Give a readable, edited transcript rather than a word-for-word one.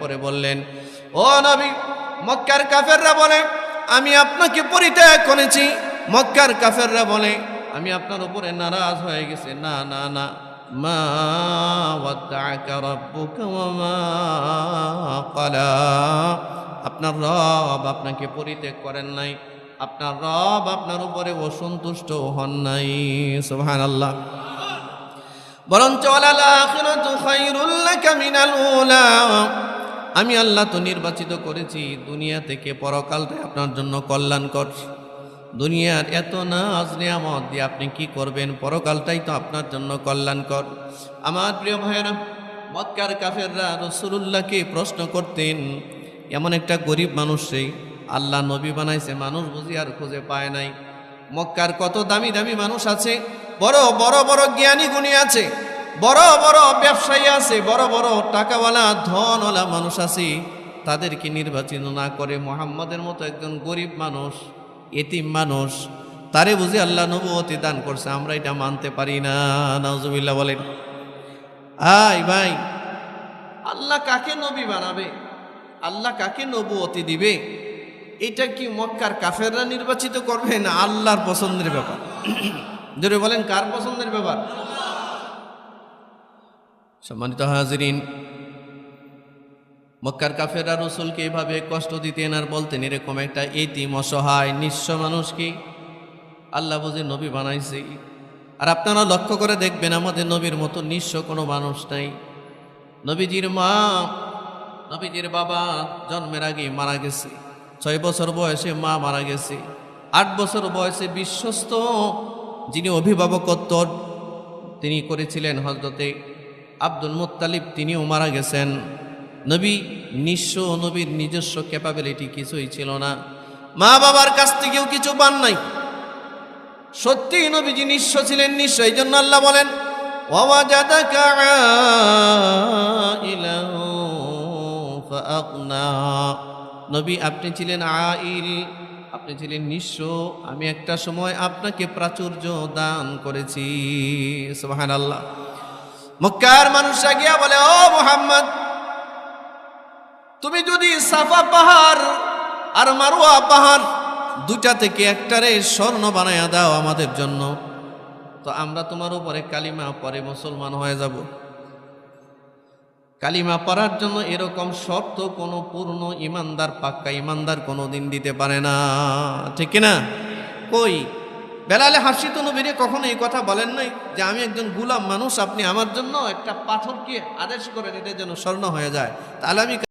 পরে বললেন, ও নবী, মক্কার কাফেররা বলে আমি আপনাকে পরিত্যাগ করেছি। মক্কার কাফেররা বলে আমি আপনার উপরে নারাজ হয়ে গেছি। না না না, মা ওয়াদ্দাআকা রাব্বুকা ওয়া মা ক্বালা, আপনার রব আপনাকে পরিত্যাগ করেন নাই, আপনার রব আপনার উপরে অসন্তুষ্ট হন নাই। সুবহানাল্লাহ। বরঞ্চ ওয়ালাল আখিরাতু খায়রুল লাকা মিনাল উলা, আমি আল্লাহ তো নির্বাচিত করেছি দুনিয়া থেকে পরকালটাই আপনার জন্য কল্যাণকর। দুনিয়ার এত নাজ নিয়ামত দিয়ে আপনি কি করবেন? পরকালটাই তো আপনার জন্য কল্যাণকর। আমার প্রিয় ভাইয়েরা, মক্কার কাফেররা রাসূলুল্লাহকে প্রশ্ন করতেন, এমন একটা গরিব মানুষই আল্লাহ নবী বানাইছে, মানুষ বুঝি আর খুঁজে পায় নাই। মক্কার কত দামি দামি মানুষ আছে, বড় বড় বড় জ্ঞানী গুণী আছে, বড় বড় ব্যবসায়ী আছে, বড় বড় টাকাওয়ালা ধনওয়ালা মানুষ আছে, তাদেরকে নির্বাচিত না করে মুহাম্মদের মতো একজন গরিব মানুষ, এতিম মানুষ, তারে বুঝি আল্লাহ নবুয়তি দান করছে। আমরা এটা মানতে পারি না। নাউজুবিল্লাহ বলেন। ভাই, আল্লাহ কাকে নবী বানাবে, আল্লাহ কাকে নবুয়তি দিবে, এটা কি মক্কার কাফেররা নির্বাচিত করবে না আল্লাহর পছন্দের ব্যাপার? জোরে বলেন, কার পছন্দের ব্যাপার? সম্মানিত হাজিরিন, মক্কার কাফেররা রাসূলকে এভাবে কষ্ট দিতেন আর বলতেন, এরকম একটা এতিম অসহায় নিঃস্ব মানুষকে আল্লাহ বুঝি নবী বানাইছে। আর আপনারা লক্ষ্য করে দেখবেন, আমাদের নবীর মতো নিঃস্ব কোনো মানুষ নাই। নবীজির মা, নবীজির বাবা জন্মের আগে মারা গেছে, 6 বছর বয়সে মা মারা গেছে, 8 বছর বয়সে বিশ্বস্ত যিনি অভিভাবকত্ব তিনি করেছিলেন হযরতে আব্দুল মুত্তালিব, তিনিও মারা গেছেন। নবী নিঃস্ব, নবীর নিজস্ব ক্যাপাবিলিটি কিছুই ছিল না, মা বাবার কাছ থেকেও কিছু পান নাই। সত্যি নবীজি নিঃস্ব ছিলেন, নিঃস্ব। এই জন্য আল্লাহ বলেন, ওয়াওয়াজাদাকা আইলান ফাআগনা, নবী আপনি ছিলেন আইল, আপনি ছিলেন নিঃস্ব, আমি একটা সময় আপনাকে প্রাচুর্য দান করেছি। সুবহানাল্লাহ। মক্কার মানুষরা গিয়া বলে, ও মুহাম্মদ, তুমি যদি সাফা পাহাড় আর মারওয়া পাহাড় দুটা থেকে একটারে স্বর্ণ বানায়া দাও আমাদের জন্য, তো আমরা তোমার উপরে কালিমা পরে মুসলমান হয়ে যাব। কালিমা পড়ার জন্য এরকম শর্ত কোনো পূর্ণ ইমানদার, পাক্কা ইমানদার কোনো দিন দিতে পারে না, ঠিক না? কই বেলালে হাসি তো নবীরে কখনো এই কথা বলেন নাই যে আমি একজন গোলাম মানুষ, আপনি আমার জন্য একটা পাথরকে আদেশ করেন এটা যেন স্বর্ণ হয়ে যায়, তাহলে আমি